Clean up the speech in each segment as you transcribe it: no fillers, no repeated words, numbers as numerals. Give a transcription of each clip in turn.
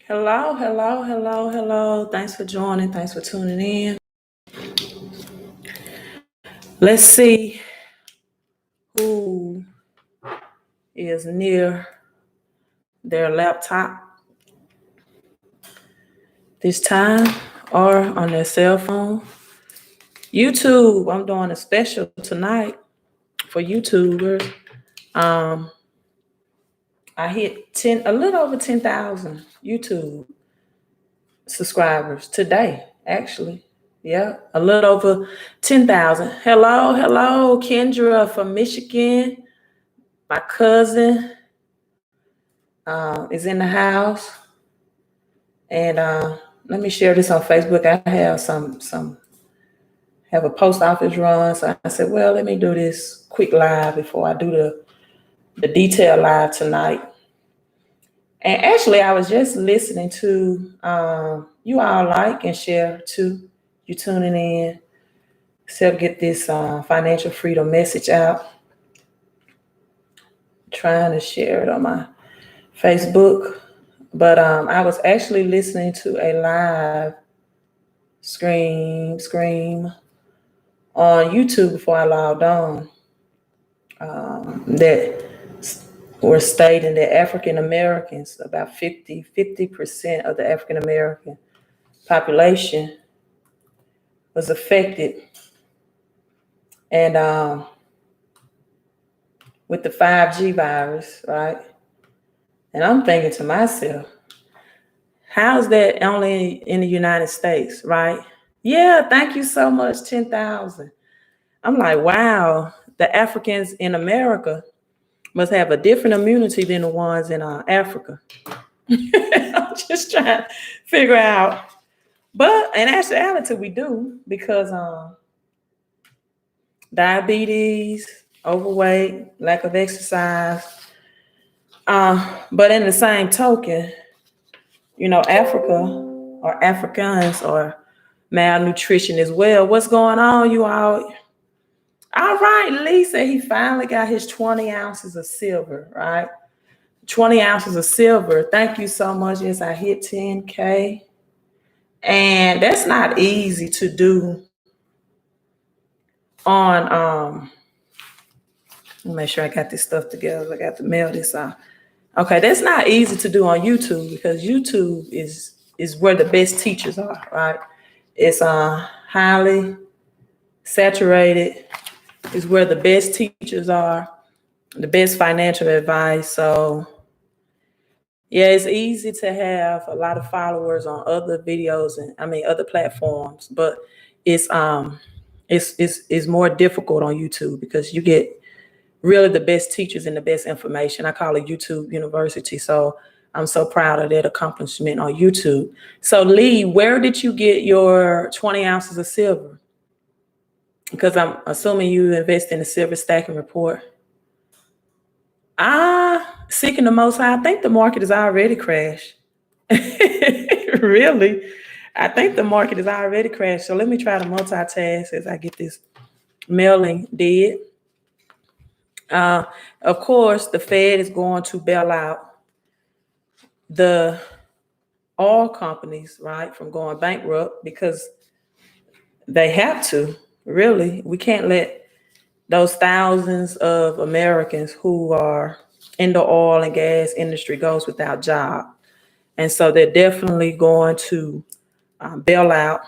Hello, hello, hello, hello. Thanks for joining. Thanks for tuning in. Let's see who is near their laptop this time or on their cell phone. YouTube, I'm doing a special tonight for YouTubers. I hit a little over 10,000 YouTube subscribers today, actually. Yeah, a little over 10,000. Hello, hello, Kendra from Michigan. My cousin is in the house. And let me share this on Facebook. I have have a post office run. So I said, well, let me do this quick live before I do the detail live tonight. And actually, I was just listening to you all like and share too. You tuning in, help get this financial freedom message out. Trying to share it on my Facebook. But I was actually listening to a live scream on YouTube before I logged on that were stating that African Americans, about 50% of the African American population was affected. And with the 5G virus, right? And I'm thinking to myself, how's that only in the United States, right? Yeah, thank you so much, 10,000. I'm like, wow, the Africans in America must have a different immunity than the ones in Africa. I'm just trying to figure out. But in actuality, we do, because diabetes, overweight, lack of exercise. But in the same token, Africa or Africans are malnutrition as well. What's going on, you all? All right, Lee said he finally got his 20 ounces of silver, right? 20 ounces of silver. Thank you so much. Yes, I hit 10K. And that's not easy to do on, let me make sure I got this stuff together. I got to mail this out. Okay, that's not easy to do on YouTube, because YouTube is where the best teachers are, right? It's highly saturated. It's where the best teachers are, the best financial advice. So yeah, it's easy to have a lot of followers on other videos and other platforms, but it's more difficult on YouTube because you get really the best teachers and the best information. I call it YouTube University. So I'm so proud of that accomplishment on YouTube. So Lee, where did you get your 20 ounces of silver? Because I'm assuming you invest in the silver stacking report. Seeking the most high. I think the market has already crashed. Really? I think the market has already crashed. So let me try to multitask as I get this mailing did. Of course, the Fed is going to bail out the oil companies, right, from going bankrupt, because they have to. Really, we can't let those thousands of Americans who are in the oil and gas industry goes without job. And so they're definitely going to bail out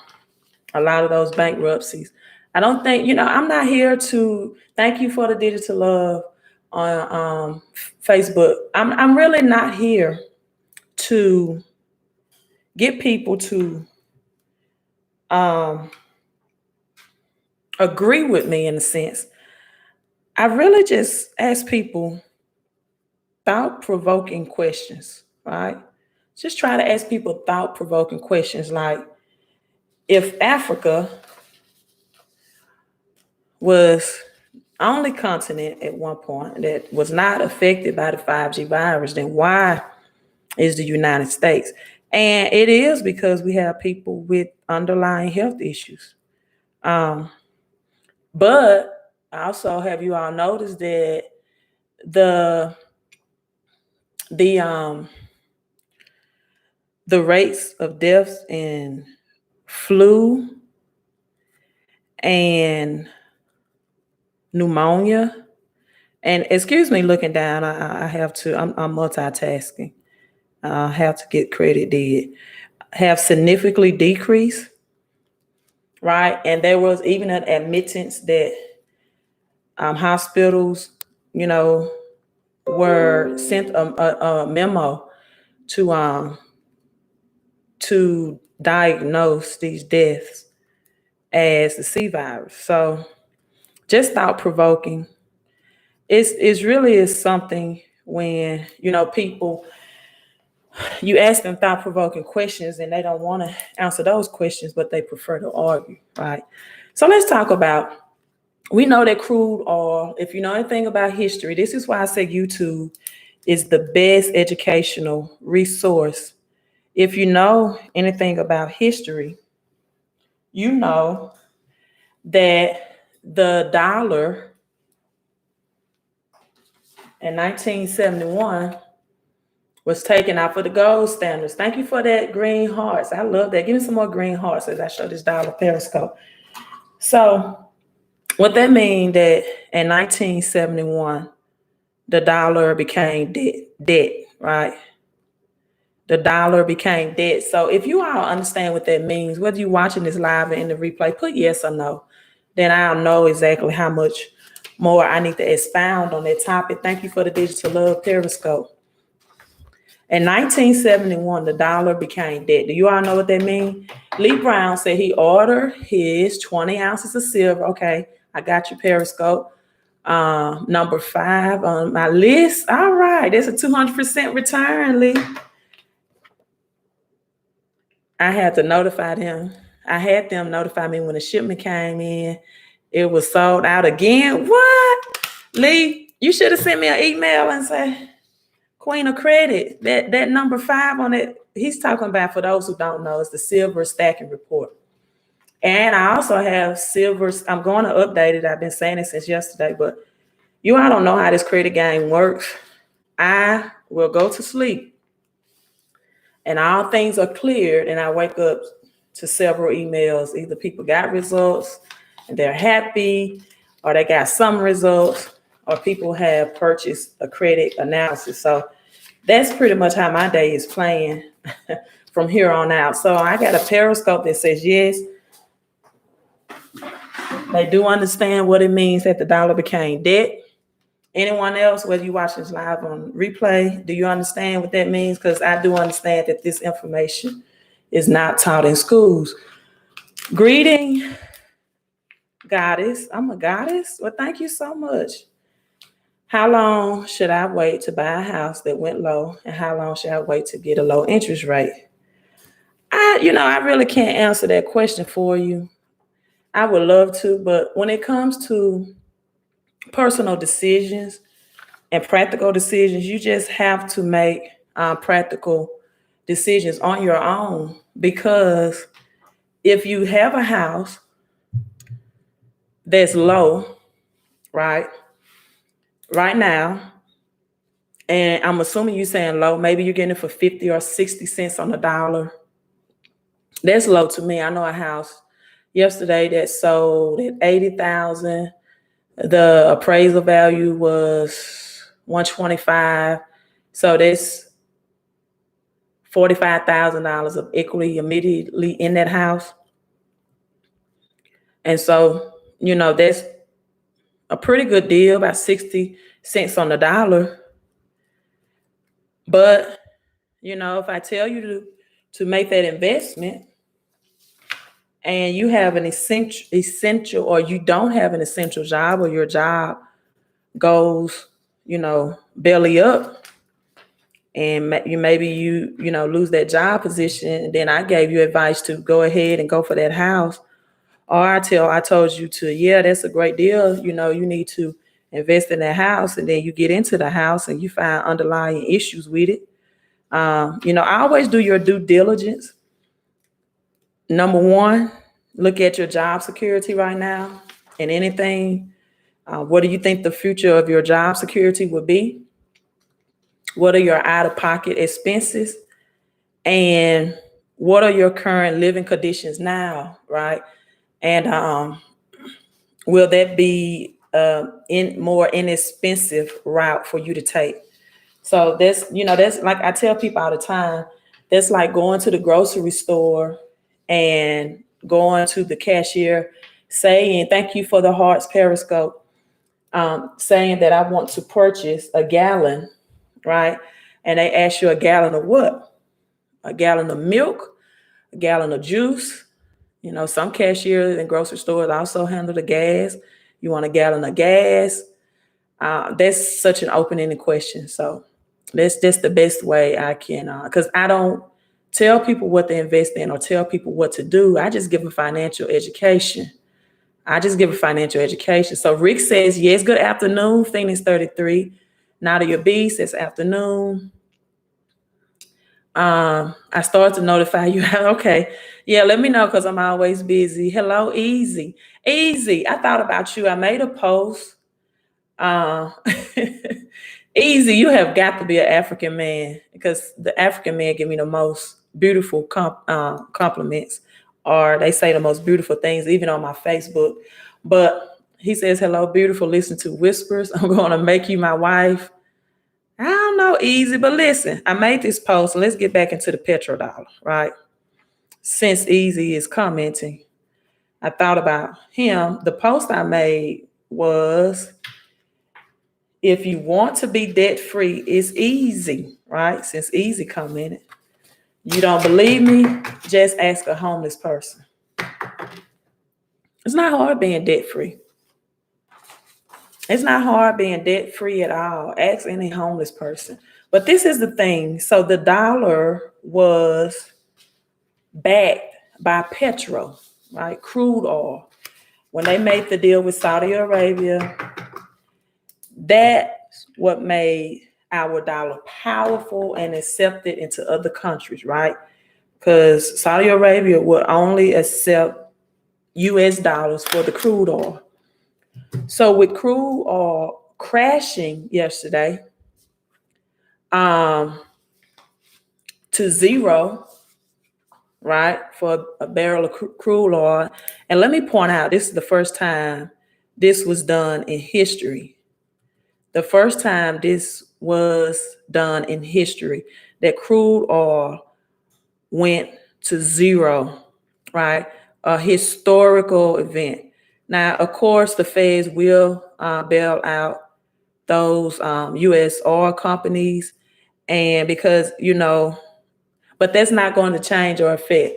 a lot of those bankruptcies. I don't think, I'm not here to thank you for the digital love on Facebook. I'm really not here to get people to agree with me in a sense. I really just ask people thought-provoking questions, right? Just try to ask people thought-provoking questions like, if Africa was only continent at one point that was not affected by the 5G virus, then why is the United States? And it is because we have people with underlying health issues. But also, have you all noticed that the the rates of deaths in flu and pneumonia, and excuse me looking down, I have to, I'm multitasking. I have to get credit did, have significantly decreased, right? And there was even an admittance that hospitals, were sent a memo to diagnose these deaths as the C virus. So just thought provoking. It's really is something when, people, you ask them thought provoking questions and they don't want to answer those questions, but they prefer to argue, right? So let's talk about, we know that crude oil, if you know anything about history, this is why I say YouTube is the best educational resource. If you know anything about history, you know that the dollar in 1971 was taken out for the gold standards. Thank you for that green hearts. I love that. Give me some more green hearts as I show this dollar periscope. So what that means that in 1971, the dollar became debt, right? The dollar became debt. So if you all understand what that means, whether you're watching this live or in the replay, put yes or no. Then I'll know exactly how much more I need to expound on that topic. Thank you for the digital love periscope. In 1971, the dollar became debt. Do you all know what that means? Lee Brown said he ordered his 20 ounces of silver. Okay, I got your periscope. Number 5 on my list. All right, that's a 200% return, Lee. I had to notify them. I had them notify me when the shipment came in. It was sold out again. What? Lee, you should have sent me an email and say, Queen of Credit, that number 5 on it, he's talking about, for those who don't know, it's the silver stacking report. And I also have silver, I'm going to update it. I've been saying it since yesterday, but you all don't know how this credit game works. I will go to sleep and all things are cleared and I wake up to several emails. Either people got results and they're happy, or they got some results, or people have purchased a credit analysis. So that's pretty much how my day is playing from here on out. So I got a periscope that says yes, they do understand what it means that the dollar became debt. Anyone else, whether you watch this live on replay, do you understand what that means? Because I do understand that this information is not taught in schools. Greeting, goddess. I'm a goddess. Well, thank you so much. How long should I wait to buy a house that went low? And how long should I wait to get a low interest rate? I really can't answer that question for you. I would love to, but when it comes to personal decisions and practical decisions, you just have to make practical decisions on your own. Because if you have a house that's low, right now, and I'm assuming you're saying low, maybe you're getting it for 50 or 60 cents on the dollar. That's low to me. I know a house yesterday that sold at $80,000. The appraisal value was $125,000. So that's $45,000 of equity immediately in that house. And so, that's a pretty good deal, about 60 cents on the dollar. But, if I tell you to make that investment and you have an essential, or you don't have an essential job, or your job goes, belly up, and you lose that job position, then I gave you advice to go ahead and go for that house. Or I told you to, yeah, that's a great deal. You need to invest in that house, and then you get into the house and you find underlying issues with it. I always do your due diligence. Number 1, look at your job security right now and anything. What do you think the future of your job security would be? What are your out-of-pocket expenses? and what are your current living conditions now, right? And will that be in more inexpensive route for you to take? So that's like I tell people all the time, that's like going to the grocery store and going to the cashier saying, thank you for the hearts periscope, saying that I want to purchase a gallon, right? And they ask you a gallon of what? A gallon of milk, a gallon of juice. Some cashiers in grocery stores also handle the gas. You want a gallon of gas? That's such an open-ended question. So that's just the best way I can, because I don't tell people what to invest in or tell people what to do. I just give them financial education. So Rick says, yes, good afternoon, Phoenix 33. Now to your B says afternoon. I started to notify you. Okay. Yeah, let me know because I'm always busy. Hello, Easy. Easy, I thought about you. I made a post. Easy, you have got to be an African man because the African men give me the most beautiful compliments, or they say the most beautiful things, even on my Facebook. But he says, hello, beautiful. Listen to whispers. I'm going to make you my wife. I don't know, Easy, but listen, I made this post. Let's get back into the petrodollar, right? Since Easy is commenting, I thought about him. The post I made was, if you want to be debt free, it's easy, right? Since Easy commented. You don't believe me? Just ask a homeless person. It's not hard being debt free. It's not hard being debt free at all. Ask any homeless person. But this is the thing. So the dollar was backed by Petro, right? Crude oil. When they made the deal with Saudi Arabia, that's what made our dollar powerful and accepted into other countries, right? Because Saudi Arabia would only accept US dollars for the crude oil. So with crude oil crashing yesterday to zero, right, for a barrel of crude oil. And let me point out, this is the first time this was done in history. The first time this was done in history, that crude oil went to zero, right? A historical event. Now, of course, the feds will bail out those U.S. oil companies, and because, but that's not going to change or affect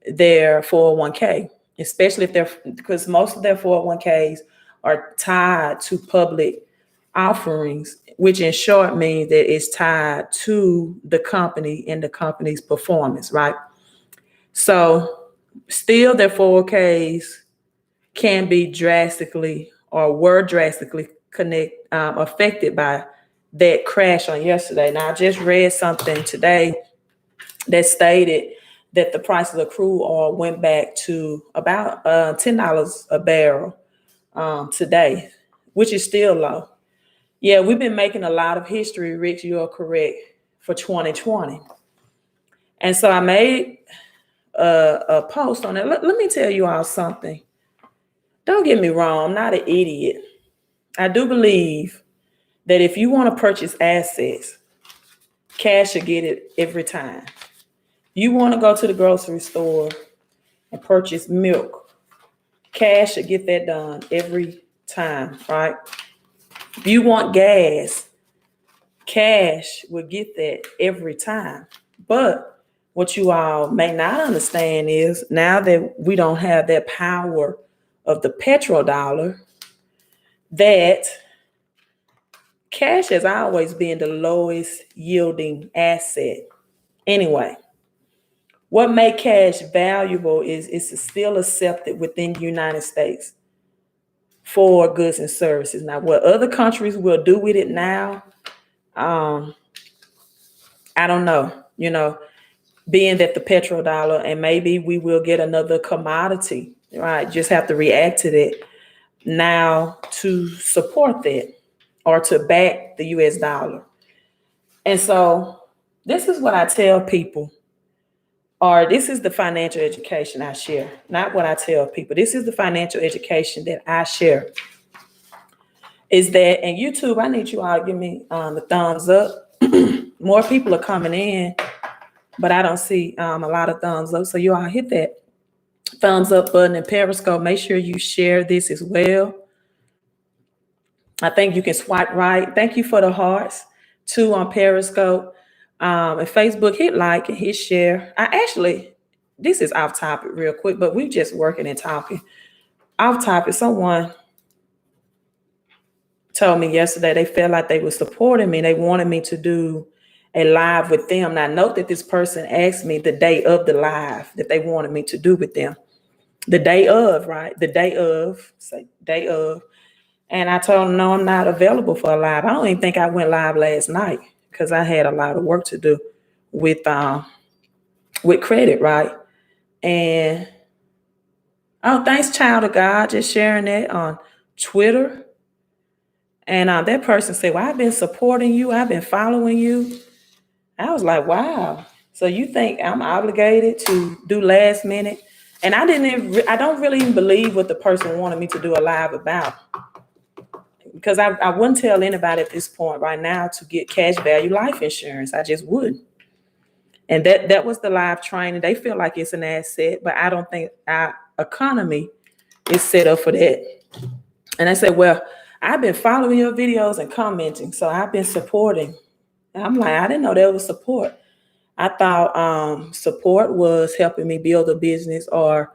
their 401k, especially because most of their 401ks are tied to public offerings, which in short means that it's tied to the company and the company's performance, right? So still their 401ks can be drastically or were drastically affected by that crash on yesterday. Now, I just read something today that stated that the price of the crude oil went back to about $10 a barrel today, which is still low. Yeah, we've been making a lot of history, Rick, you are correct, for 2020. And so I made a post on it. Let me tell you all something. Don't get me wrong, I'm not an idiot. I do believe that if you want to purchase assets, cash should get it every time. You want to go to the grocery store and purchase milk, cash should get that done every time, right? If you want gas, cash will get that every time. But what you all may not understand is now that we don't have that power of the petrodollar, that cash has always been the lowest yielding asset. Anyway, what makes cash valuable is it's still accepted within the United States for goods and services. Now, what other countries will do with it now, I don't know, being that the petrodollar, and maybe we will get another commodity, right? Just have to react to that now to support that or to back the US dollar. And so this is what I tell people. or this is the financial education I share, not what I tell people. This is the financial education that I share. Is that, and YouTube, I need you all to give me the thumbs up. More people are coming in, but I don't see a lot of thumbs up. So you all hit that thumbs up button. And Periscope, make sure you share this as well. I think you can swipe right. Thank you for the hearts too on Periscope. And Facebook, hit like and hit share. This is off topic real quick, but we just working and talking. Off topic, someone told me yesterday they felt like they were supporting me. They wanted me to do a live with them. Now, note that this person asked me the day of the live that they wanted me to do with them. The day of, right? The day of, say day of. And I told them, no, I'm not available for a live. I don't even think I went live last night because I had a lot of work to do with credit, right? And thanks, child of God, just sharing that on Twitter. And that person said, well, I've been supporting you. I've been following you. I was like, wow. So you think I'm obligated to do last minute? And I don't really even believe what the person wanted me to do a live about. Because I wouldn't tell anybody at this point right now to get cash value life insurance. I just wouldn't. And that was the live training. They feel like it's an asset, but I don't think our economy is set up for that. And I said, well, I've been following your videos and commenting, so I've been supporting. And I'm like, I didn't know there was support. I thought support was helping me build a business or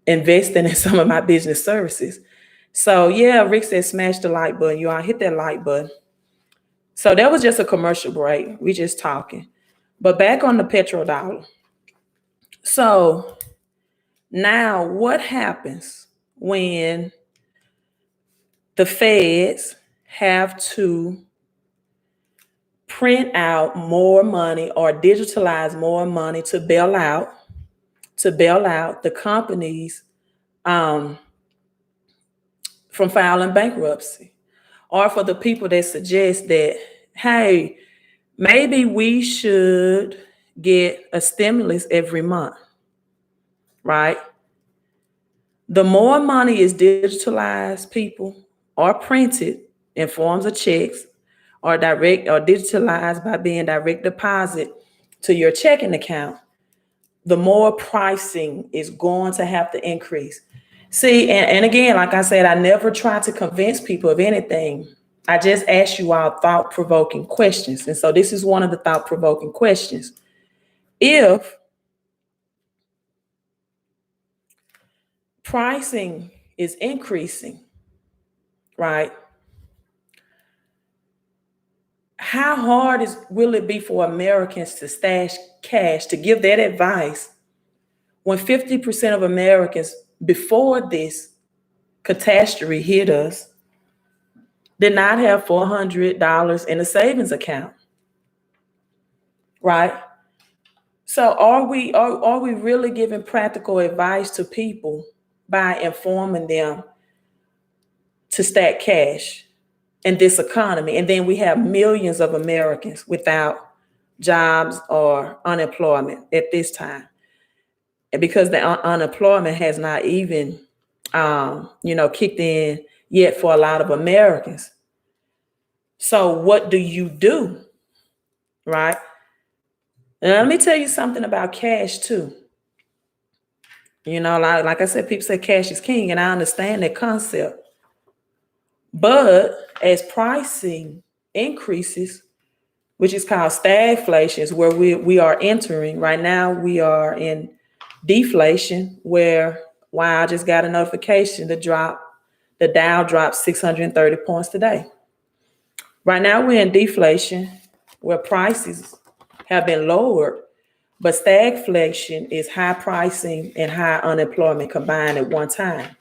investing in some of my business services. So yeah, Rick said, smash the like button. You all hit that like button. So that was just a commercial break. We just talking. But back on the petrodollar. So now what happens when the feds have to print out more money or digitalize more money to bail out the companies from filing bankruptcy, or for the people that suggest that, hey, maybe we should get a stimulus every month, right? The more money is digitalized, people, or printed in forms of checks, or direct or digitalized by being direct deposit to your checking account, the more pricing is going to have to increase. See, and again, like I said, I never try to convince people of anything. I just ask you all thought-provoking questions. And so this is one of the thought-provoking questions. If pricing is increasing, right? How hard will it be for Americans to stash cash, to give that advice, when 50% of Americans before this catastrophe hit us did not have $400 in a savings account, right? So are we really giving practical advice to people by informing them to stack cash in this economy? And then we have millions of Americans without jobs or unemployment at this time. And because the unemployment has not even, kicked in yet for a lot of Americans. So what do you do, right? And let me tell you something about cash too. Like I said, people say cash is king, and I understand that concept. But as pricing increases, which is called stagflation, is where we are entering right now. We are in deflation, where I just got a notification the Dow dropped 630 points today. Right now we're in deflation, where prices have been lowered, but stagflation is high pricing and high unemployment combined at one time.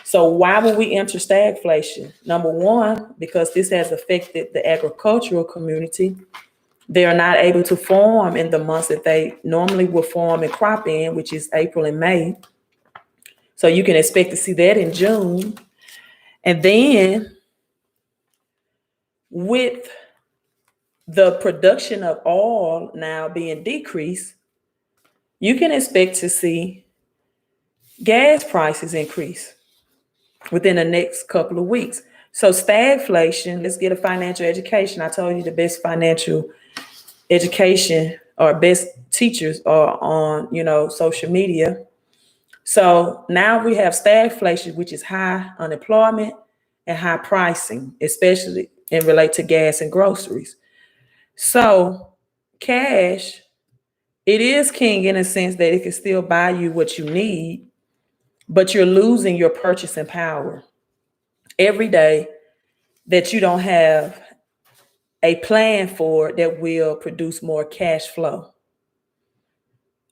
So why would we enter stagflation? Number one, because this has affected the agricultural community. They are not able to farm in the months that they normally would farm and crop in, which is April and May. So you can expect to see that in June. And then with the production of oil now being decreased, you can expect to see gas prices increase within the next couple of weeks. So stagflation, let's get a financial education. I told you the best financial education or best teachers are on, social media. So now we have stagflation, which is high unemployment and high pricing, especially in relate to gas and groceries. So cash, it is king in a sense that it can still buy you what you need, but you're losing your purchasing power every day that you don't have a plan for that will produce more cash flow.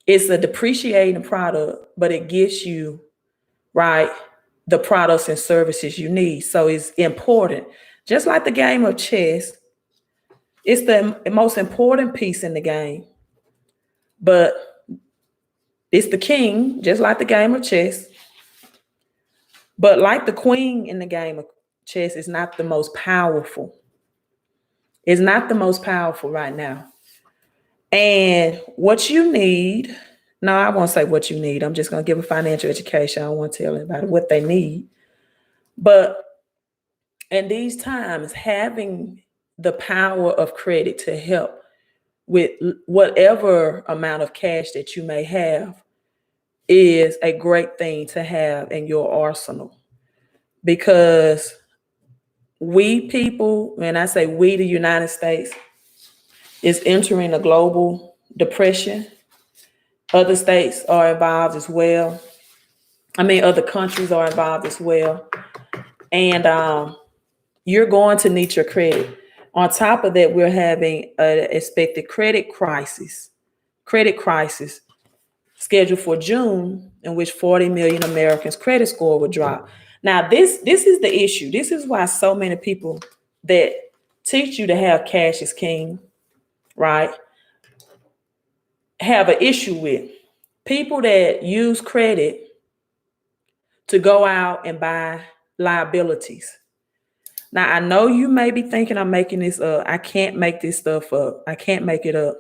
It's a depreciating product, but it gets you, right, the products and services you need. So it's important. Just like the game of chess, it's the most important piece in the game, but it's the king, just like the game of chess. But like the queen in the game of chess, is not the most powerful. It's not the most powerful right now. And what you need, no, I won't say what you need. I'm just going to give a financial education. I don't want to tell anybody what they need. But in these times, having the power of credit to help with whatever amount of cash that you may have is a great thing to have in your arsenal. Because we people, when I say we, the United States, is entering a global depression. Other states are involved as well. Other countries are involved as well. And you're going to need your credit. On top of that, we're having an expected credit crisis scheduled for June, in which 40 million Americans' credit score will drop. Now, this is the issue. This is why so many people that teach you to have cash is king, right, have an issue with people that use credit to go out and buy liabilities. Now, I know you may be thinking I'm making this up. I can't make this stuff up. I can't make it up.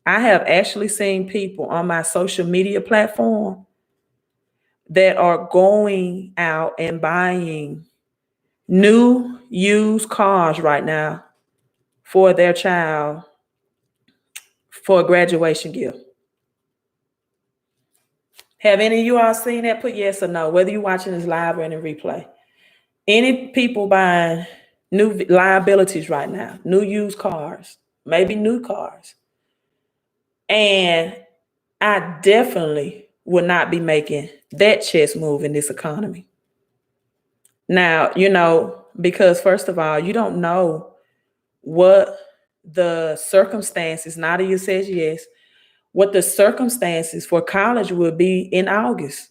I have actually seen people on my social media platform that are going out and buying new used cars right now for their child for a graduation gift. Have any of you all seen that? Put yes or no, whether you're watching this live or in a replay. Any people buying new liabilities right now, new used cars, maybe new cars. And I definitely would not be making that chess move in this economy. Now, because first of all, you don't know what the circumstances, Nadia says yes, what the circumstances for college will be in August.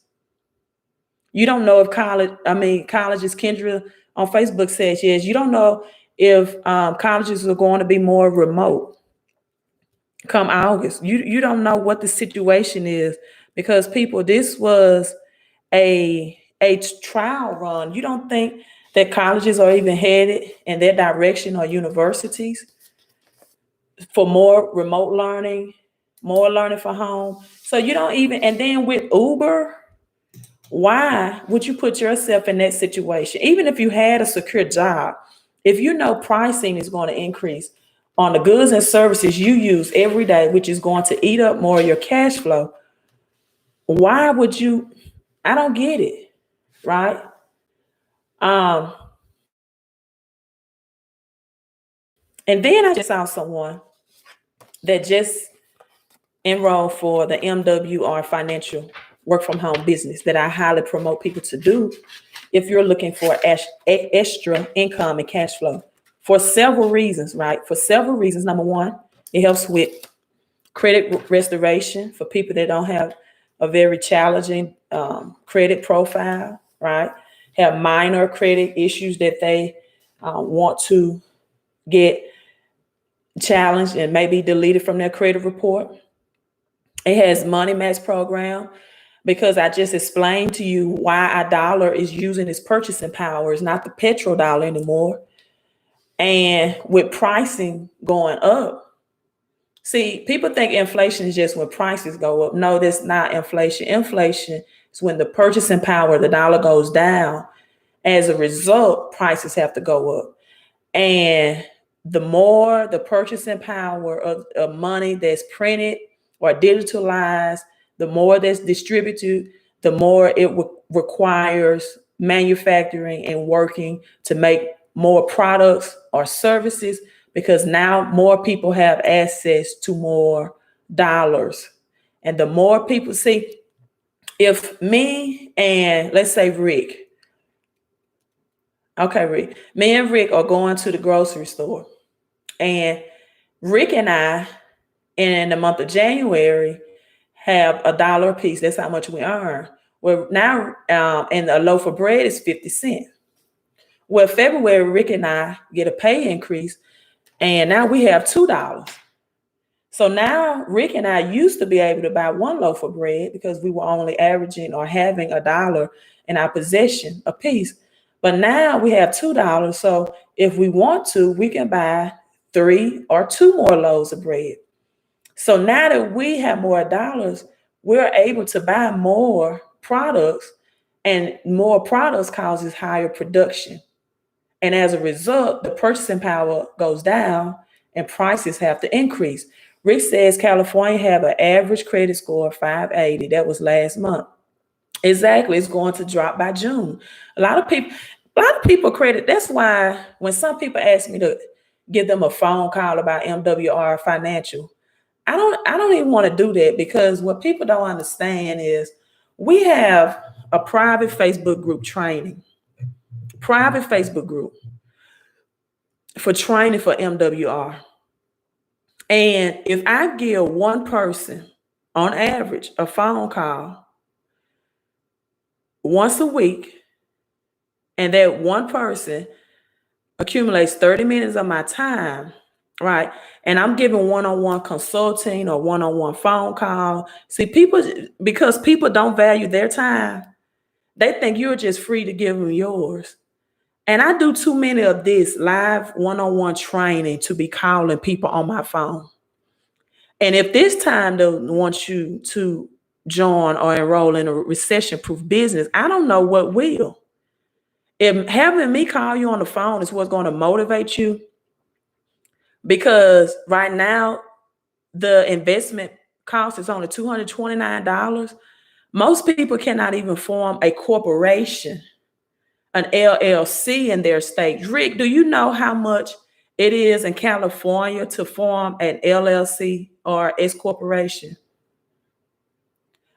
You don't know if colleges, Kendra on Facebook says yes. You don't know if colleges are going to be more remote come August. You don't know what the situation is, because people, this was a trial run. You don't think that colleges are even headed in that direction, or universities, for more remote learning, more learning from home. So you don't even, and then with Uber, why would you put yourself in that situation? Even if you had a secure job, if you know pricing is going to increase on the goods and services you use every day, which is going to eat up more of your cash flow, why would you? I don't get it, right? And then I just saw someone that just enrolled for the MWR financial work from home business that I highly promote people to do if you're looking for extra income and cash flow, for several reasons, right? For several reasons. Number one, it helps with credit restoration for people that don't have a very challenging credit profile, right? Have minor credit issues that they want to get challenged and maybe deleted from their credit report. It has money match program, because I just explained to you why our dollar is using its purchasing power. It's not the petrodollar anymore. And with pricing going up, see, people think inflation is just when prices go up. No, that's not inflation. Inflation is when the purchasing power of the dollar goes down. As a result, prices have to go up. And the more the purchasing power of money that's printed or digitalized, the more that's distributed, the more it requires manufacturing and working to make more products or services, because now more people have access to more dollars. And the more people see, if me and let's say Rick, okay, Rick, me and Rick are going to the grocery store, and Rick and I, in the month of January, have $1 a piece. That's how much we earn. Well, now, and a loaf of bread is 50 cents. Well, February, Rick and I get a pay increase, and now we have $2. So now Rick and I used to be able to buy one loaf of bread because we were only averaging or having $1 in our possession a piece. But now we have $2. So if we want to, we can buy 3 or 2 more loaves of bread. So now that we have more dollars, we're able to buy more products, and more products causes higher production. And as a result, the purchasing power goes down and prices have to increase. Rick says California have an average credit score of 580. That was last month. Exactly. It's going to drop by June. A lot of people credit. That's why when some people ask me to give them a phone call about MWR Financial, I don't even want to do that, because what people don't understand is we have a private Facebook group for training for MWR. And if I give one person on average a phone call once a week, and that one person accumulates 30 minutes of my time, right? And I'm giving one-on-one consulting or one-on-one phone call. See, because people don't value their time, they think you're just free to give them yours. And I do too many of this live one-on-one training to be calling people on my phone. And if this time they want you to join or enroll in a recession-proof business, I don't know what will. If having me call you on the phone is what's going to motivate you, because right now the investment cost is only $229. Most people cannot even form a corporation, an LLC in their state. Rick, do you know how much it is in California to form an LLC or S corporation?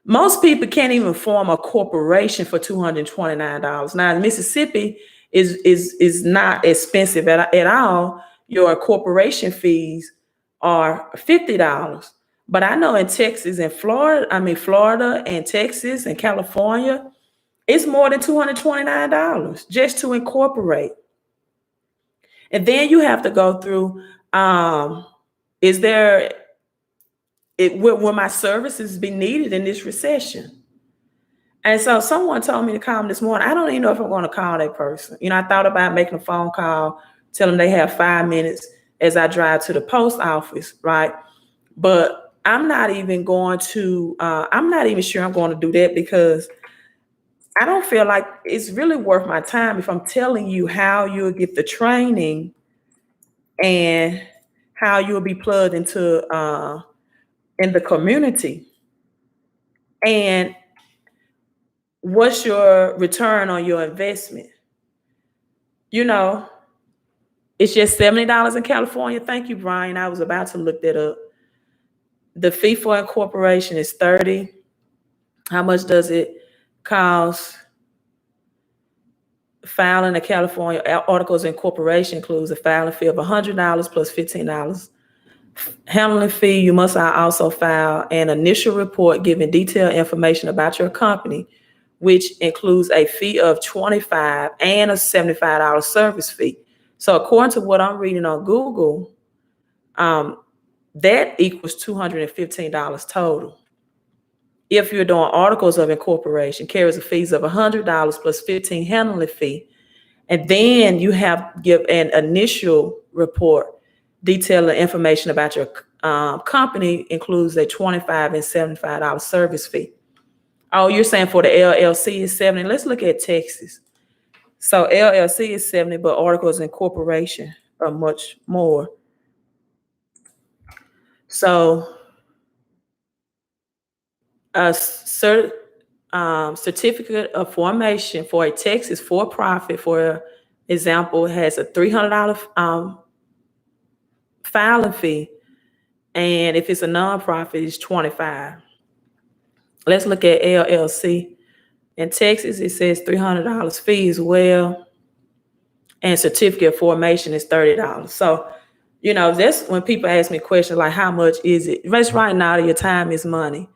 Most people can't even form a corporation for $229. Now, in Mississippi is not expensive at all. Your corporation fees are $50. But I know in Texas and Florida and Texas and California, it's more than $229 just to incorporate. And then you have to go through, will my services be needed in this recession? And so someone told me to call them this morning. I don't even know if I'm going to call that person. I thought about making a phone call, tell them they have 5 minutes as I drive to the post office, right? But I'm not even sure I'm going to do that, because I don't feel like it's really worth my time if I'm telling you how you'll get the training and how you'll be plugged into in the community, and what's your return on your investment. It's just $70 in California. Thank you, Brian. I was about to look that up. The fee for incorporation is $30. How much does it cost? Filing a California Articles of Incorporation includes a filing fee of $100 plus $15. Handling fee, you must also file an initial report giving detailed information about your company, which includes a fee of $25 and a $75 service fee. So according to what I'm reading on Google, that equals $215 total. If you're doing articles of incorporation, carries a fees of $100 plus $15 handling fee And then you have give an initial report detailing information about your company, includes a $25 and $75 service fee. Oh, you're saying for the LLC is 70. Let's look at Texas. So LLC is 70, but articles and corporation are much more. So a certificate of formation for a Texas for-profit, for example, has a $300 filing fee, and if it's a nonprofit, it's $25. Let's look at LLC. In Texas, it says $300 fee as well, and certificate of formation is $30. So, you know, that's when people ask me questions like, how much is it? Just right now, your time is money.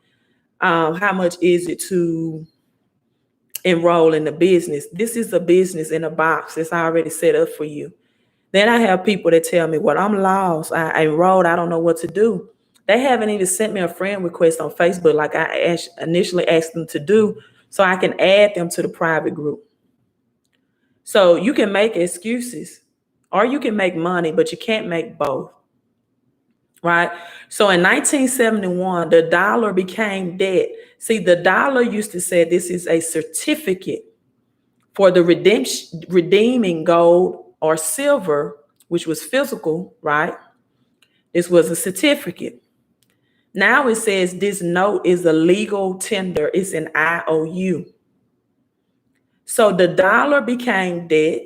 How much is it to enroll in the business? This is a business in a box that's already set up for you. Then I have people that tell me, well, I'm lost. I enrolled. I don't know what to do. They haven't even sent me a friend request on Facebook like I initially asked them to do, so I can add them to the private group. So you can make excuses or you can make money, but you can't make both. Right? So in 1971, the dollar became debt. See, the dollar used to say this is a certificate for the redeeming gold or silver, which was physical, right? This was a certificate. Now it says this note is a legal tender. It's an IOU. So the dollar became debt.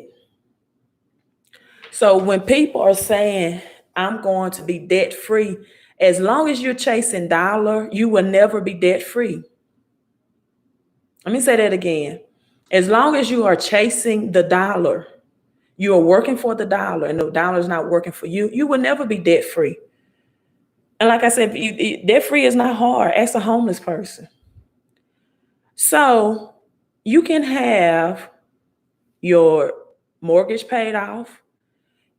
So when people are saying, I'm going to be debt free, as long as you're chasing dollar, you will never be debt free. Let me say that again. As long as you are chasing the dollar, you are working for the dollar, and the dollar is not working for you, you will never be debt free. And like I said, debt free is not hard. Ask a homeless person. So you can have your mortgage paid off.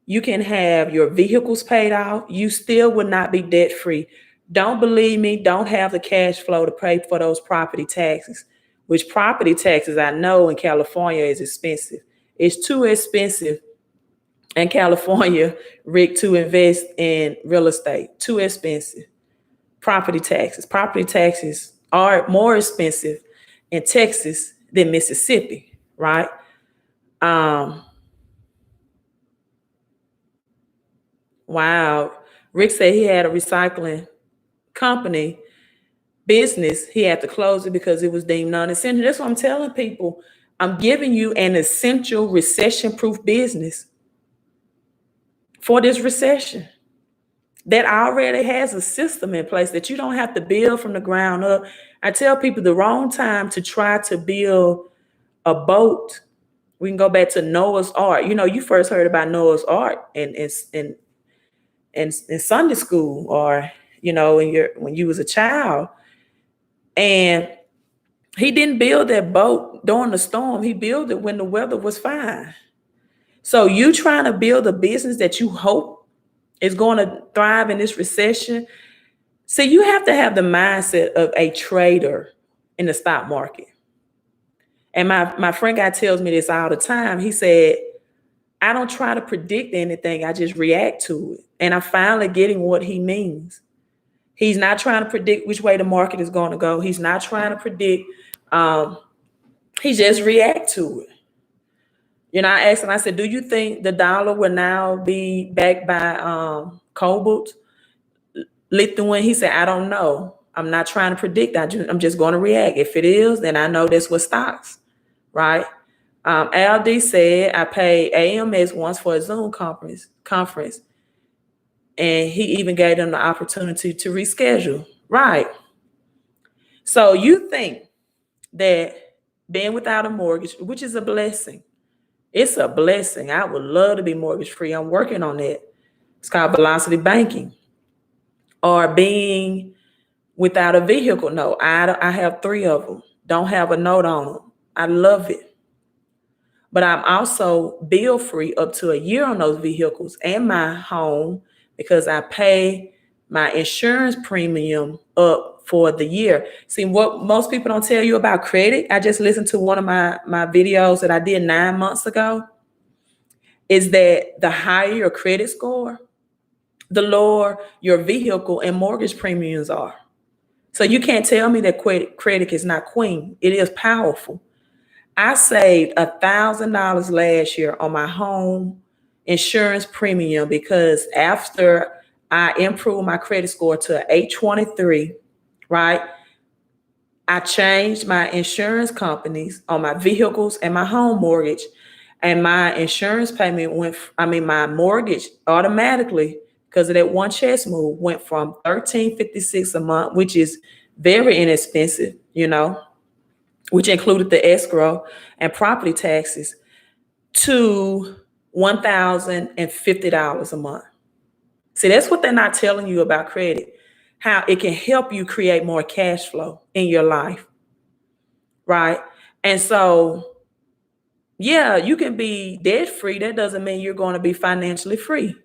You can have your vehicles paid off. You still would not be debt free. Don't believe me. Don't have the cash flow to pay for those property taxes, which property taxes I know in California is expensive. It's too expensive in California, Rick, to invest in real estate. Too expensive. Property taxes. Property taxes are more expensive in Texas than Mississippi, right? Wow. Rick said he had a recycling company business. He had to close it because it was deemed non-essential. That's what I'm telling people. I'm giving you an essential recession-proof business for this recession that already has a system in place that you don't have to build from the ground up. I tell people the wrong time to try to build a boat. We can go back to Noah's Ark. You know, you first heard about Noah's Ark in Sunday school, or, you know, when you was a child. And he didn't build that boat during the storm. He built it when the weather was fine. So you trying to build a business that you hope is going to thrive in this recession. So you have to have the mindset of a trader in the stock market. And my friend guy tells me this all the time. He said, I don't try to predict anything. I just react to it. And I'm finally getting what he means. He's not trying to predict which way the market is going to go. He's not trying to predict. He just react to it. You know, I asked him, I said, do you think the dollar will now be backed by cobalt, lithium? He said, I don't know. I'm not trying to predict. I'm just going to react. If it is, then I know that's what stocks, right? LD said, I paid AMS once for a Zoom conference. And he even gave them the opportunity to reschedule. Right. So you think that being without a mortgage, which is a blessing. It's a blessing. I would love to be mortgage free. I'm working on that. It's called velocity banking. Or being without a vehicle note. I have 3 of them. Don't have a note on them. I love it. But I'm also bill free up to a year on those vehicles and my home, because I pay my insurance premium up for the year. See, what most people don't tell you about credit. I just listened to one of my videos that I did 9 months ago. is that the higher your credit score, the lower your vehicle and mortgage premiums are. So you can't tell me that credit is not queen. It is powerful. I saved $1,000 last year on my home insurance premium because after I improved my credit score to an 823, right? I changed my insurance companies on my vehicles and my home mortgage, and my insurance payment my mortgage automatically, because of that one chess move, went from $13.56 a month, which is very inexpensive, which included the escrow and property taxes, to $1,050 a month. See, that's what they're not telling you about credit, how it can help you create more cash flow in your life, right? And so, yeah, you can be debt free. That doesn't mean you're going to be financially free.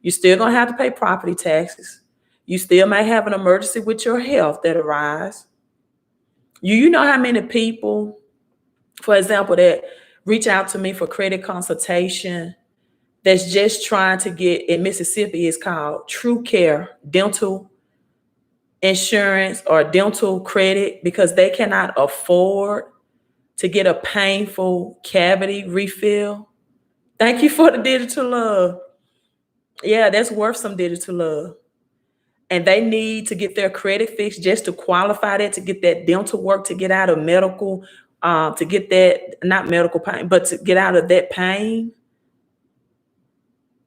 You're still going to have to pay property taxes. You still may have an emergency with your health that arise. You know how many people, for example, that reach out to me for credit consultation that's just trying to get, in Mississippi, it's called 𝒞𝓄𝓃e dental insurance or dental credit, because they cannot afford to get a painful cavity refill. Thank you for the digital love. Yeah, that's worth some digital love. And they need to get their credit fixed just to qualify that, to get that dental work, to get out of medical, to get that, not medical pain, but to get out of that pain.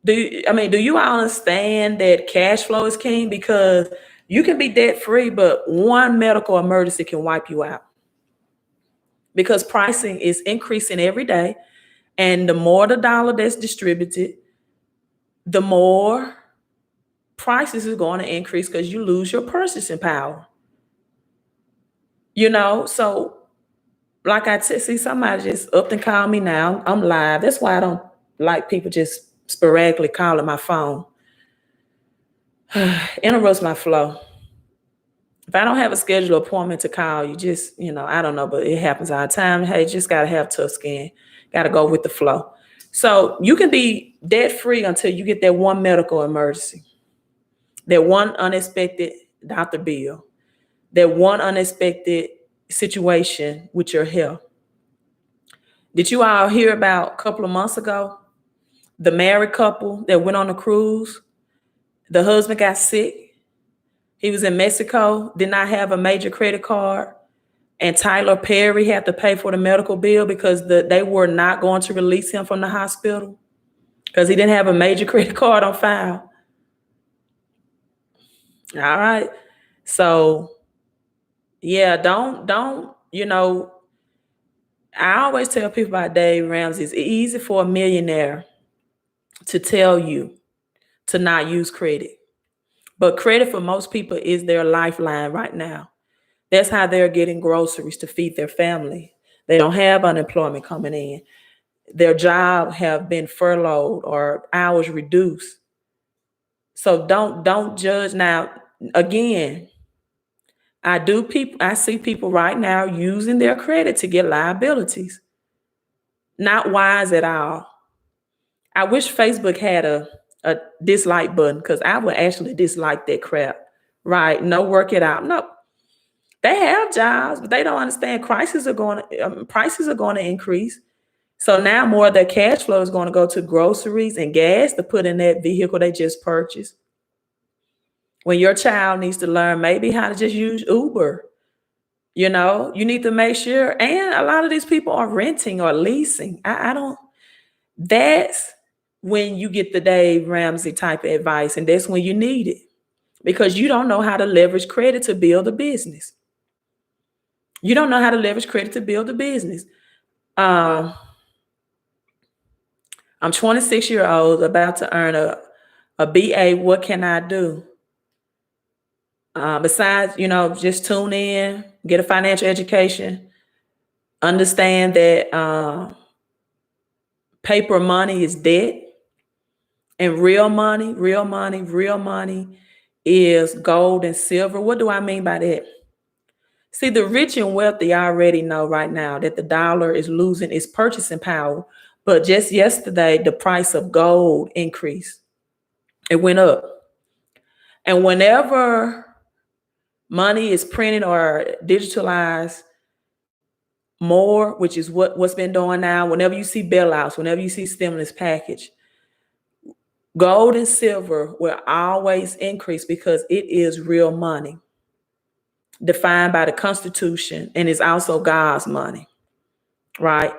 Do you all understand that cash flow is king? Because you can be debt free, but one medical emergency can wipe you out. Because pricing is increasing every day. And the more the dollar that's distributed, the more prices is going to increase, because you lose your purchasing power. So like I said, see, somebody just up and call me now. I'm live. That's why I don't like people just sporadically calling my phone. Interrupts my flow. If I don't have a scheduled appointment to call you, just, I don't know, but it happens all the time. Hey, just got to have tough skin. Got to go with the flow. So you can be debt free until you get that one medical emergency, that one unexpected doctor bill, that one unexpected situation with your health. Did you all hear about a couple of months ago, the married couple that went on a cruise? The husband got sick. He was in Mexico, did not have a major credit card, and Tyler Perry had to pay for the medical bill because they were not going to release him from the hospital because he didn't have a major credit card on file. All right. So, yeah, don't, I always tell people about Dave Ramsey. It's easy for a millionaire to tell you to not use credit. But credit for most people is their lifeline right now. That's how they're getting groceries to feed their family. They don't have unemployment coming in. Their job have been furloughed or hours reduced. So don't judge. Now, again, I see people right now using their credit to get liabilities. Not wise at all. I wish Facebook had a dislike button, because I would actually dislike that crap. Right? No, work it out. No, they have jobs, but they don't understand prices are going to increase. So now more of their cash flow is going to go to groceries and gas to put in that vehicle they just purchased. When your child needs to learn maybe how to just use Uber, you need to make sure. And a lot of these people are renting or leasing. That's when you get the Dave Ramsey type of advice, and that's when you need it, because you don't know how to leverage credit to build a business. You don't know how to leverage credit to build a business. I'm 26 years old, about to earn a BA. What can I do? Besides, just tune in, get a financial education, understand that paper money is debt, and real money is gold and silver. What do I mean by that? See, the rich and wealthy already know right now that the dollar is losing its purchasing power But just yesterday, the price of gold increased. It went up. And whenever money is printed or digitalized more, which is what's been doing now, whenever you see bailouts, whenever you see stimulus package, gold and silver will always increase because it is real money defined by the Constitution, and it's also God's money, right?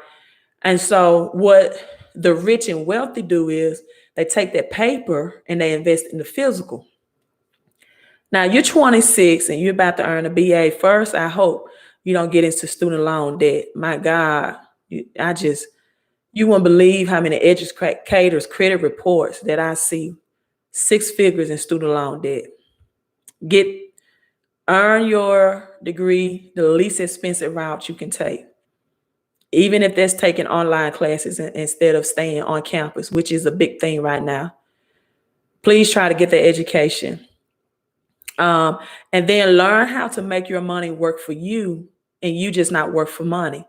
And so what the rich and wealthy do is they take that paper and they invest in the physical. Now you're 26 and you're about to earn a BA. First, I hope you don't get into student loan debt. My God, you won't believe how many educators' credit reports that I see 6 figures in student loan debt. Earn your degree the least expensive route you can take, even if that's taking online classes instead of staying on campus, which is a big thing right now. Please try to get the education. And then learn how to make your money work for you and you just not work for money.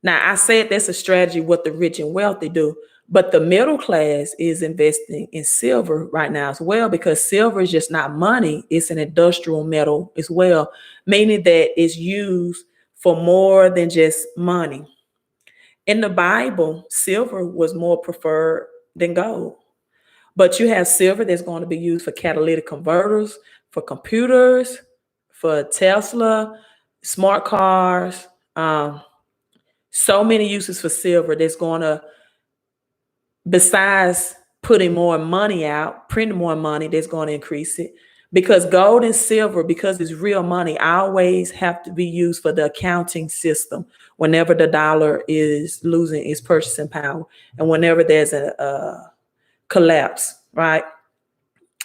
Now, I said that's a strategy what the rich and wealthy do, but the middle class is investing in silver right now as well, because silver is just not money. It's an industrial metal as well, meaning that it's used for more than just money. In the Bible, silver was more preferred than gold. But you have silver that's going to be used for catalytic converters, for computers, for Tesla, smart cars, so many uses for silver that's going to, besides putting more money out, printing more money, that's going to increase it. Because gold and silver, because it's real money, always have to be used for the accounting system whenever the dollar is losing its purchasing power and whenever there's a collapse, right?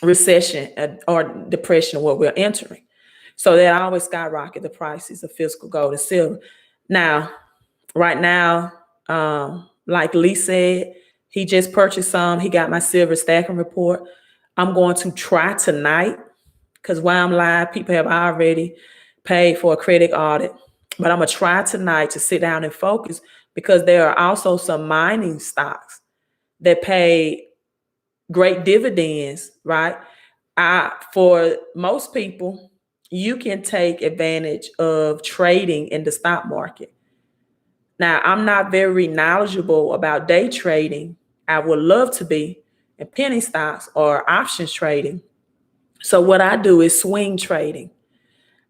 Recession or depression, what we're entering. So that always skyrocket the prices of physical gold and silver. Now, right now, like Lee said, he just purchased some. He got my silver stacking report. I'm going to try tonight, because while I'm live, people have already paid for a credit audit. But I'm going to try tonight to sit down and focus, because there are also some mining stocks that pay great dividends, right? For most people, you can take advantage of trading in the stock market. Now, I'm not very knowledgeable about day trading. I would love to be in penny stocks or options trading. So what I do is swing trading.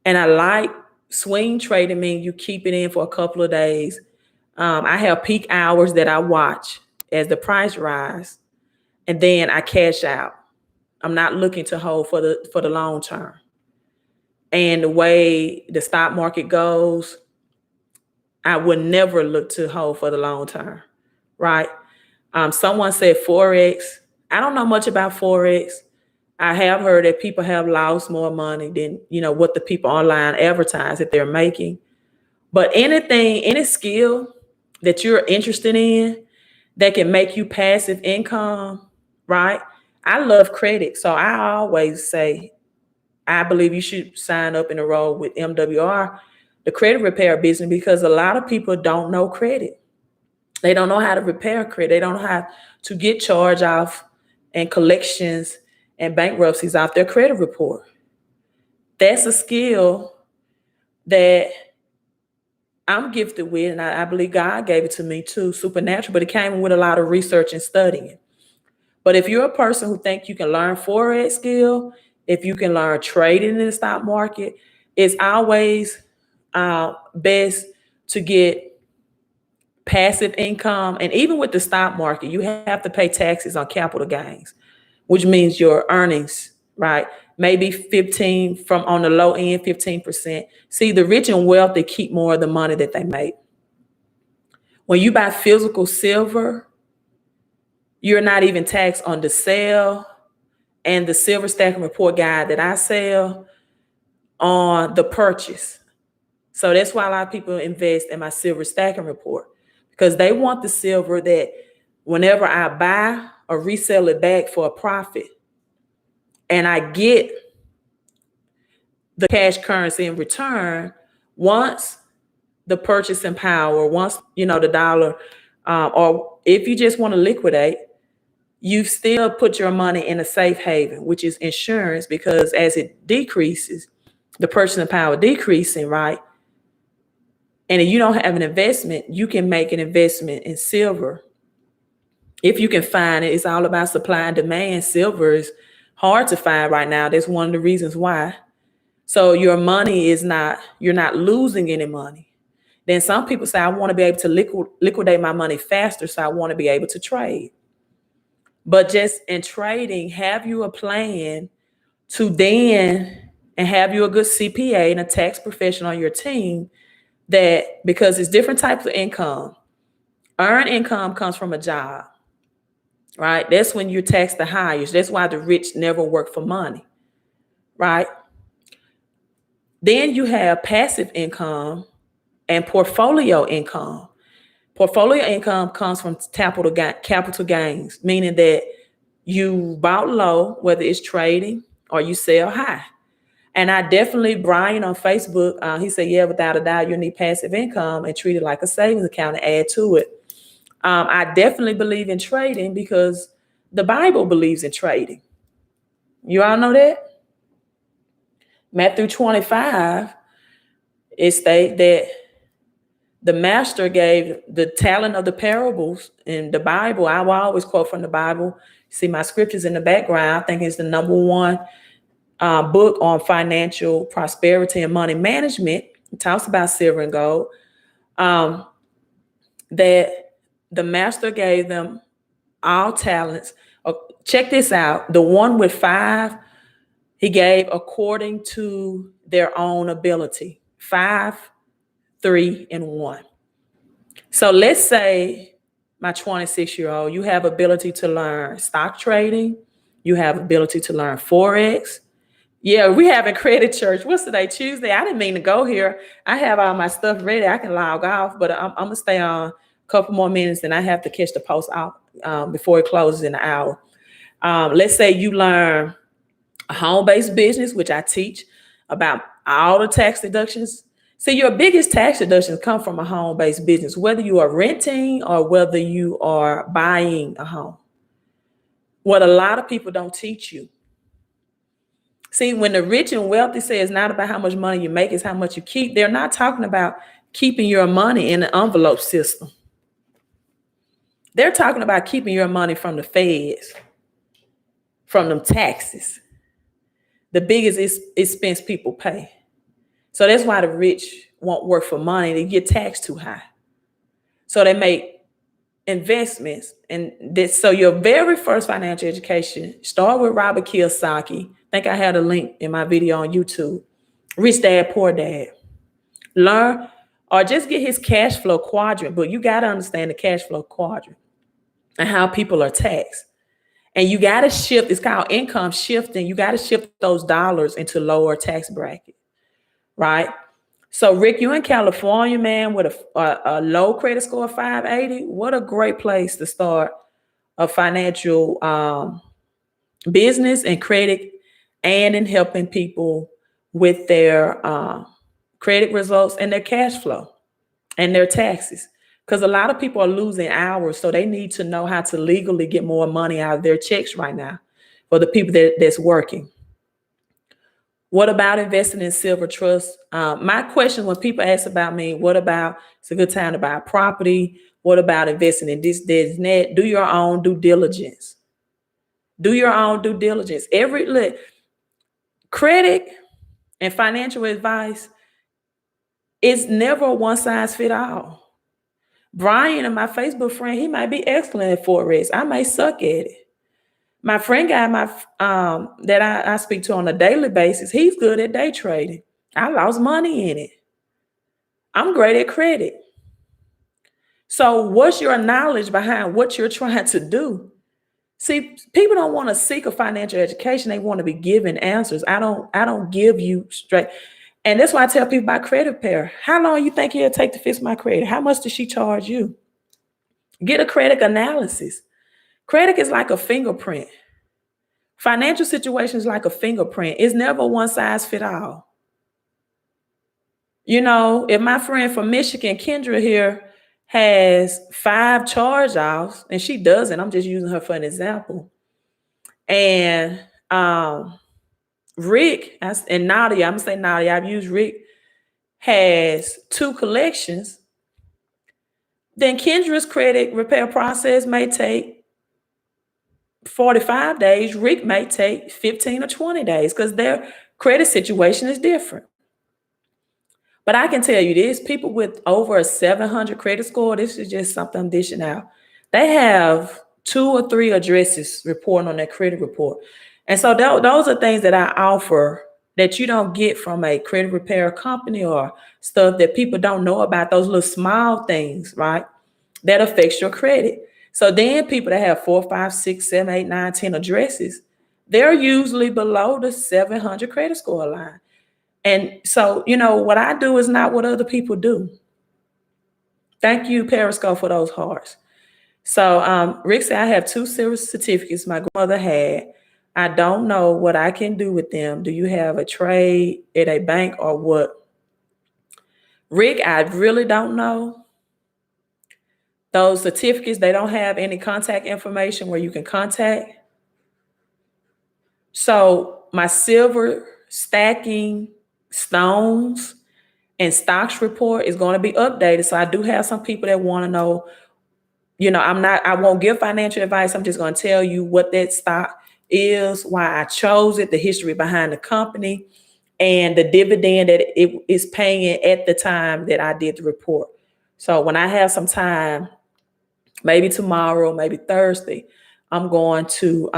And I like swing trading, means you keep it in for a couple of days. I have peak hours that I watch as the price rise, and then I cash out. I'm not looking to hold for the long term. And the way the stock market goes, I would never look to hold for the long term, right? Someone said Forex. I don't know much about Forex. I have heard that people have lost more money than, what the people online advertise that they're making. But any skill that you're interested in that can make you passive income, right? I love credit. So I always say, I believe you should sign up and enroll with MWR, the credit repair business, because a lot of people don't know credit. They don't know how to repair credit. They don't know how to get charge off and collections and bankruptcies off their credit report. That's a skill that I'm gifted with, and I believe God gave it to me too, supernatural, but it came with a lot of research and studying. But if you're a person who thinks you can learn Forex skill, if you can learn trading in the stock market, it's always best to get passive income. And even with the stock market, you have to pay taxes on capital gains, which means your earnings, right? Maybe 15 from on the low end, 15%. See, the rich and wealthy keep more of the money that they make. When you buy physical silver, you're not even taxed on the sale and the silver stacking report guide that I sell on the purchase. So that's why a lot of people invest in my silver stacking report, because they want the silver that whenever I buy or resell it back for a profit and I get the cash currency in return, once the purchasing power, once, the dollar or if you just want to liquidate, you still put your money in a safe haven, which is insurance, because as it decreases, the purchasing power decreasing, right? And if you don't have an investment, you can make an investment in silver. If you can find it, it's all about supply and demand. Silver is hard to find right now. That's one of the reasons why. So your money is not, you're not losing any money. Then some people say, I want to be able to liquidate my money faster, so I want to be able to trade. But just in trading, have you a plan to then, and have you a good CPA and a tax professional on your team, that because it's different types of income. Earned income comes from a job, right? That's when you're taxed the highest. That's why the rich never work for money, right? Then you have passive income and portfolio income. Portfolio income comes from capital gains, meaning that you bought low, whether it's trading or you sell high. And I definitely, Brian on Facebook, he said, yeah, without a doubt, you need passive income and treat it like a savings account and add to it. I definitely believe in trading because the Bible believes in trading. You all know that? Matthew 25, it states that the master gave the talent of the parables in the Bible. I will always quote from the Bible. See my scriptures in the background. I think it's the number one book on financial prosperity and money management. It talks about silver and gold. That the master gave them all talents. Check this out. The one with 5, he gave according to their own ability. 5, 3, and 1. So let's say my 26-year-old, you have ability to learn stock trading. You have ability to learn Forex. Yeah, we having credit church. What's today? Tuesday. I didn't mean to go here. I have all my stuff ready. I can log off, but I'm going to stay on a couple more minutes, and I have to catch the post out before it closes in an hour. Let's say you learn a home-based business, which I teach about all the tax deductions. See, your biggest tax deductions come from a home-based business, whether you are renting or whether you are buying a home. What a lot of people don't teach you. See, when the rich and wealthy say it's not about how much money you make, it's how much you keep, they're not talking about keeping your money in an envelope system. They're talking about keeping your money from the feds, from them taxes, the biggest expense people pay. So that's why the rich won't work for money. They get taxed too high. So they make investments. And this, so your very first financial education, start with Robert Kiyosaki. I think I had a link in my video on YouTube. Rich Dad, Poor Dad. Learn or just get his cash flow quadrant. But you got to understand the cash flow quadrant and how people are taxed. And you got to shift. It's called income shifting. You got to shift those dollars into lower tax bracket. Right? So Rick, you in California, man, with a low credit score of 580. What a great place to start a financial business and credit, and in helping people with their credit results and their cash flow and their taxes. Because a lot of people are losing hours, so they need to know how to legally get more money out of their checks right now for the people that's working. What about investing in silver trust? My question when people ask about me, what about it's a good time to buy a property? What about investing in this, and that? Do your own due diligence. Do your own due diligence. Credit and financial advice is never a one size fit all. Brian and my Facebook friend, he might be excellent at Forex. I may suck at it. My friend guy, that I speak to on a daily basis, he's good at day trading. I lost money in it. I'm great at credit. So what's your knowledge behind what you're trying to do? See, people don't want to seek a financial education. They want to be given answers. I don't give you straight. And that's why I tell people about credit repair. How long you think it'll take to fix my credit? How much does she charge you? Get a credit analysis. Credit is like a fingerprint. Financial situation is like a fingerprint. It's never one size fit all. You know, if my friend from Michigan, Kendra here, has 5 charge-offs, and she doesn't. I'm just using her for an example. And Rick and Nadia, I'm gonna say Nadia, I've used Rick, has 2 collections. Then Kendra's credit repair process may take 45 days. Rick may take 15 or 20 days because their credit situation is different. But I can tell you this, people with over a 700 credit score, this is just something I'm dishing out. They have 2 or 3 addresses reporting on their credit report. And so those are things that I offer that you don't get from a credit repair company or stuff that people don't know about, those little small things, right? That affects your credit. So then people that have 4, 5, 6, 7, 8, 9, 10 addresses, they're usually below the 700 credit score line. And so, what I do is not what other people do. Thank you, Periscope, for those hearts. So Rick said, I have 2 silver certificates my grandmother had. I don't know what I can do with them. Do you have a trade at a bank or what? Rick, I really don't know. Those certificates, they don't have any contact information where you can contact. So my silver stacking stones and stocks report is going to be updated. So I do have some people that want to know, I won't give financial advice. I'm just going to tell you what that stock is, why I chose it, the history behind the company, and the dividend that it is paying at the time that I did the report. So when I have some time, maybe tomorrow, maybe Thursday, I'm going to,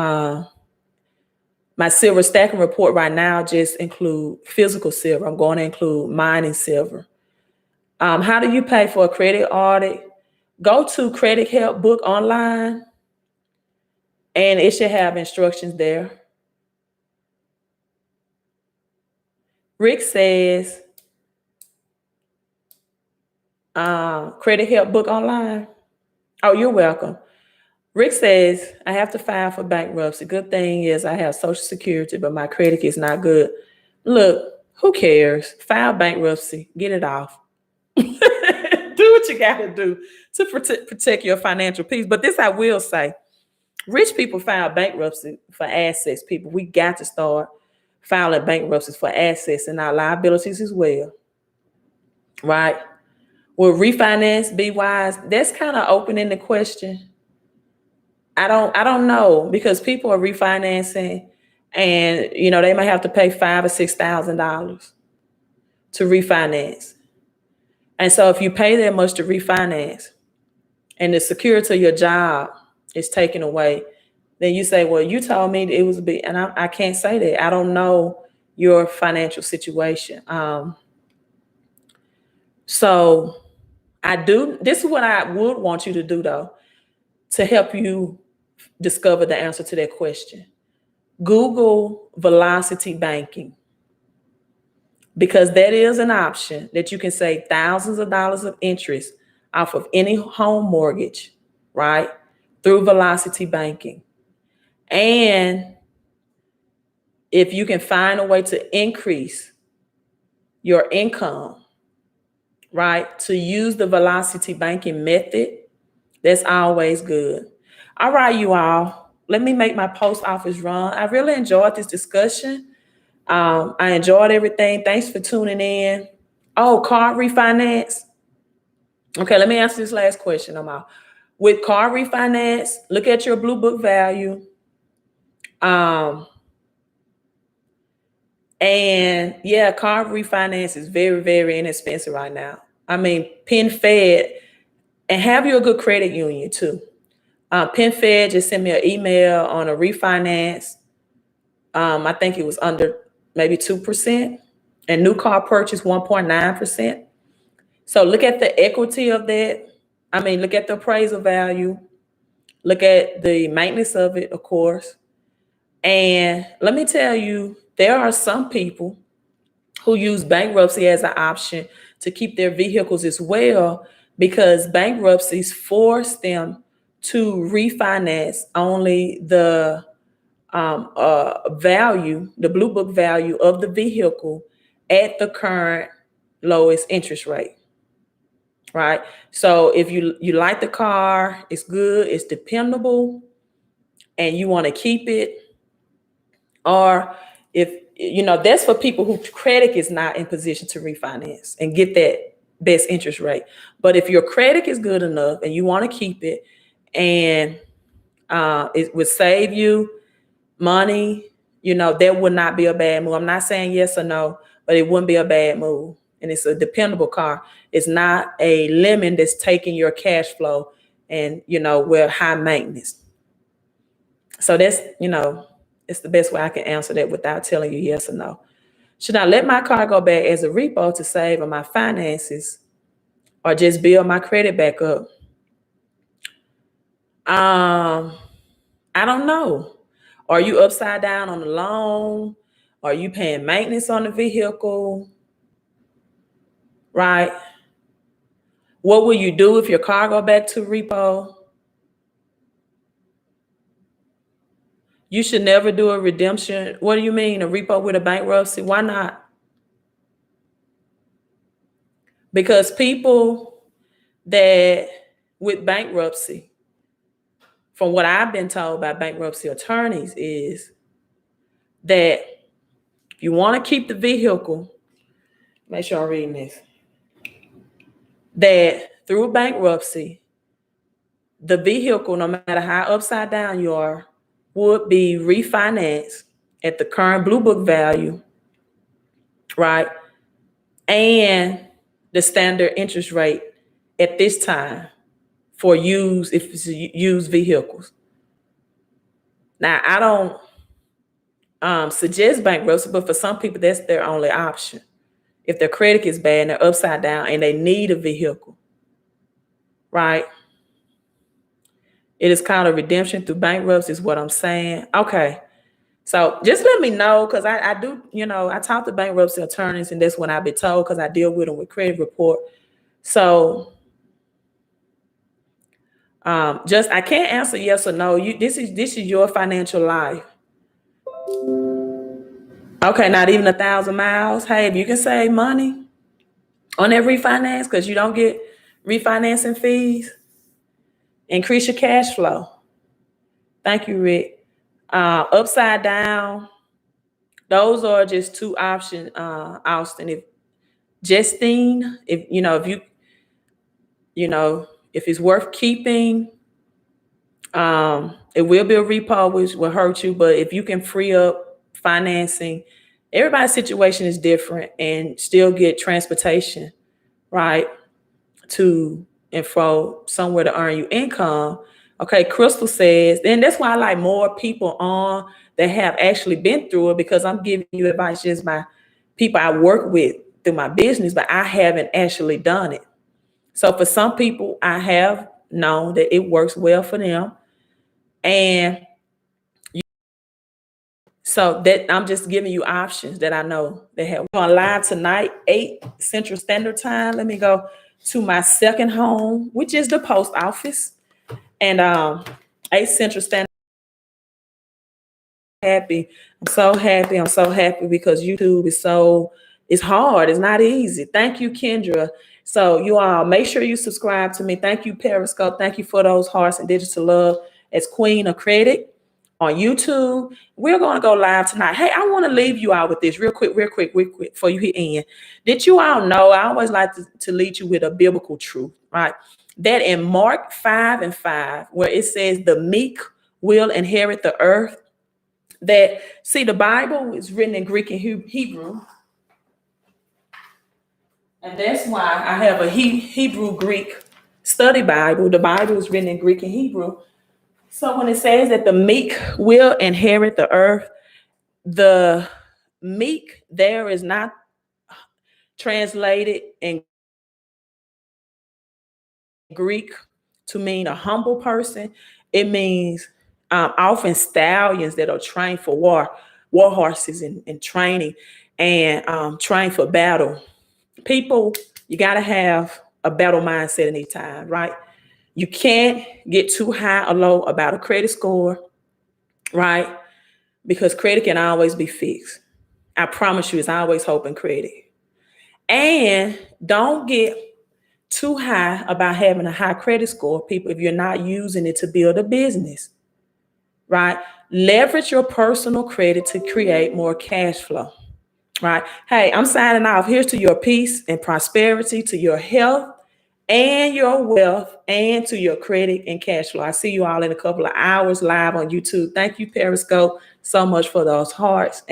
my silver stacking report right now just include physical silver. I'm going to include mining silver. How do you pay for a credit audit? Go to Credit Help Book online, and it should have instructions there. Rick says, Credit Help Book online. Oh, you're welcome. Rick says, I have to file for bankruptcy. Good thing is I have Social Security, but my credit is not good. Look, who cares? File bankruptcy. Get it off. Do what you got to do to protect your financial peace. But this I will say, rich people file bankruptcy for assets. People, we got to start filing bankruptcies for assets and our liabilities as well. Right? Will refinance be wise? That's kind of opening the question. I don't know, because people are refinancing and they might have to pay $5,000 or $6,000 to refinance. And so if you pay that much to refinance and the security of your job is taken away, then you say, well, you told me it was a big, and I can't say that. I don't know your financial situation. So this is what I would want you to do though, to help you discover the answer to that question. Google velocity banking, because that is an option that you can save thousands of dollars of interest off of any home mortgage, right? Through velocity banking. And if you can find a way to increase your income, right, to use the velocity banking method, that's always good. All right, you all, let me make my post office run. I really enjoyed this discussion. I enjoyed everything. Thanks for tuning in. Oh, car refinance. Okay, let me answer this last question. I'm out. With car refinance, look at your blue book value. And yeah, car refinance is very, very inexpensive right now. I mean, PenFed, and have you a good credit union too. PenFed just sent me an email on a refinance. I think it was under maybe 2%, and new car purchase 1.9%. So look at the equity of that. I mean, look at the appraisal value. Look at the maintenance of it, of course. And let me tell you, there are some people who use bankruptcy as an option to keep their vehicles as well, because bankruptcies force them to refinance only the value, the blue book value of the vehicle at the current lowest interest rate. right? So if you like the car, it's good, it's dependable, and you want to keep it, or if that's for people whose credit is not in position to refinance and get that best interest rate. But if your credit is good enough and you want to keep it, and it would save you money, that would not be a bad move. I'm not saying yes or no, but it wouldn't be a bad move. And it's a dependable car. It's not a lemon that's taking your cash flow and, we're high maintenance. So that's, it's the best way I can answer that without telling you yes or no. Should I let my car go back as a repo to save on my finances or just build my credit back up? I don't know. Are you upside down on the loan? Are you paying maintenance on the vehicle? Right? What will you do if your car go back to repo? You should never do a redemption. What do you mean, a repo with a bankruptcy? Why not? Because people that with bankruptcy, from what I've been told by bankruptcy attorneys, is that if you want to keep the vehicle, make sure I'm reading this, that through bankruptcy, the vehicle, no matter how upside down you are, would be refinanced at the current Blue Book value, right? And the standard interest rate at this time for if it's used vehicles. Now, I don't suggest bankruptcy, but for some people, that's their only option. If their credit is bad and they're upside down and they need a vehicle, right? It is called a redemption through bankruptcy is what I'm saying. Okay. So just let me know, because I do, I talk to bankruptcy attorneys, and that's when I've been told, because I deal with them with credit report. So I can't answer yes or no. This is your financial life. Okay, not even 1,000 miles. Hey, if you can save money on that refinance because you don't get refinancing fees, increase your cash flow. Thank you, Rick. Upside down. Those are just two options, Austin. If Justine, if it's worth keeping, it will be a repo, which will hurt you. But if you can free up financing, everybody's situation is different, and still get transportation, right, to and fro somewhere to earn you income. Okay, Crystal says, and that's why I like more people on that have actually been through it, because I'm giving you advice just by people I work with through my business, but I haven't actually done it. So for some people, I have known that it works well for them. And so that I'm just giving you options that I know they have. We're on live tonight, 8 Central Standard Time. Let me go to my second home, which is the post office. And 8 Central Standard. Happy. I'm so happy. I'm so happy because YouTube is it's hard. It's not easy. Thank you, Kendra. So you all make sure you subscribe to me. Thank you, Periscope. Thank you for those hearts and digital love as Queen of Credit on YouTube. We're going to go live tonight. Hey, I want to leave you out with this real quick before you hit in. Did you all know, I always like to lead you with a biblical truth, right? That in Mark 5:5, where it says the meek will inherit the earth, that, see, the Bible is written in Greek and Hebrew. And that's why I have a Hebrew Greek study Bible. The Bible is written in Greek and Hebrew. So when it says that the meek will inherit the earth, the meek there is not translated in Greek to mean a humble person. It means often stallions that are trained for war horses and training, and trained for battle. People, you got to have a battle mindset in these times, right? You can't get too high or low about a credit score, right? Because credit can always be fixed. I promise you, it's always hope in credit. And don't get too high about having a high credit score, people, if you're not using it to build a business, right? Leverage your personal credit to create more cash flow, right? Hey, I'm signing off. Here's to your peace and prosperity, to your health and your wealth, and to your credit and cash flow. I see you all in a couple of hours live on YouTube. Thank you, Periscope, so much for those hearts. And